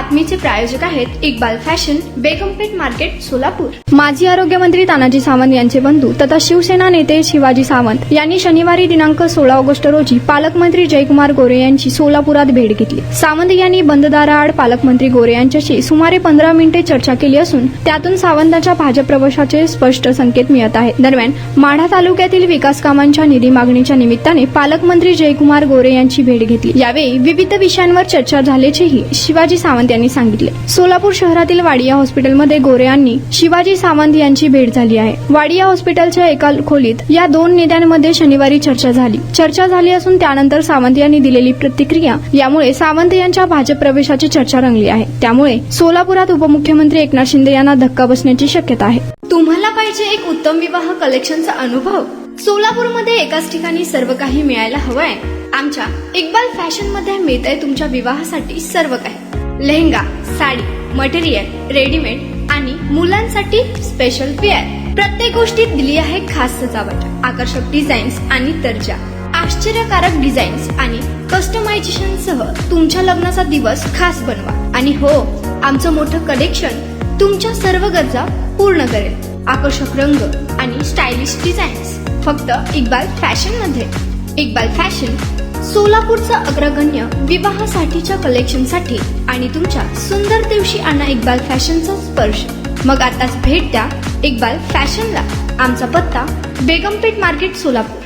बातमीचे प्रायोजक आहेत Iqbal fashion, बेगमपेठ market, Solapur. माजी आरोग्यमंत्री तानाजी सावंत यांचे बंधू तथा शिवसेना नेते शिवाजी सावंत यांनी शनिवारी दिनांक 16 ऑगस्ट रोजी पालकमंत्री जयकुमार गोरे यांची सोलापुरात भेट घेतली। सावंत यांनी बंद दाराआड पालकमंत्री गोरे यांच्याशी सुमारे 15 मिनिटे चर्चा केली असून त्यातून सावंतांच्या भाजप प्रवेशाचे स्पष्ट संकेत मिळत आहेत। दरम्यान माढा तालुक्यातील विकास कामांच्या निधी मागणीच्या निमित्ताने पालकमंत्री जयकुमार गोरे यांची भेट घेतली। यावेळी विविध विषयांवर चर्चा झाल्याचेही शिवाजी सावंत यांनी सांगितले। सोलापूर शहरातील वाडिया हॉस्पिटलमध्ये गोरे यांनी शिवाजी सावंत यांची भेट झाली आहे। वाडिया हॉस्पिटलच्या एका खोलीत या दोन नेत्यांमध्ये शनिवारी चर्चा झाली असून त्यानंतर सावंत यांनी दिलेली प्रतिक्रिया यामुळे सावंत यांच्या भाजप प्रवेशाची चर्चा रंगली आहे। त्यामुळे सोलापुरात उपमुख्यमंत्री एकनाथ शिंदे यांना धक्का बसण्याची शक्यता आहे। तुम्हाला पाहिजे एक उत्तम विवाह कलेक्शनचा अनुभव? सोलापूरमध्ये एकाच ठिकाणी सर्व काही मिळायला हवंय? आमच्या इक्बाल फॅशन मध्ये मिळतंय तुमच्या विवाहासाठी सर्व काही। लेहंगा, साडी, मटेरियल, रेडीमेड आणि मुलांसाठी स्पेशल वेअर। प्रत्येक गोष्टीत दिली आहे खास सजावट, आकर्षक डिझाईन्स आणि दर्जा, आश्चर्यकारक डिझाईन्स आणि कस्टमायझेशन सह तुमच्या लग्नाचा दिवस खास बनवा। आणि हो, आमचं मोठं कलेक्शन तुमच्या सर्व गरजा पूर्ण करेल। आकर्षक रंग आणि स्टायलिश डिझाईन्स फक्त इक्बाल फॅशन मध्ये। इक्बाल फॅशन सोलापूरचा अग्रगण्य विवाहासाठीच्या कलेक्शनसाठी आणि तुमच्या सुंदर दिवशी आणा इक्बाल फॅशनचा स्पर्श। मग आताच भेट द्या इक्बाल फॅशनला। आमचा पत्ता बेगमपेठ मार्केट, सोलापूर।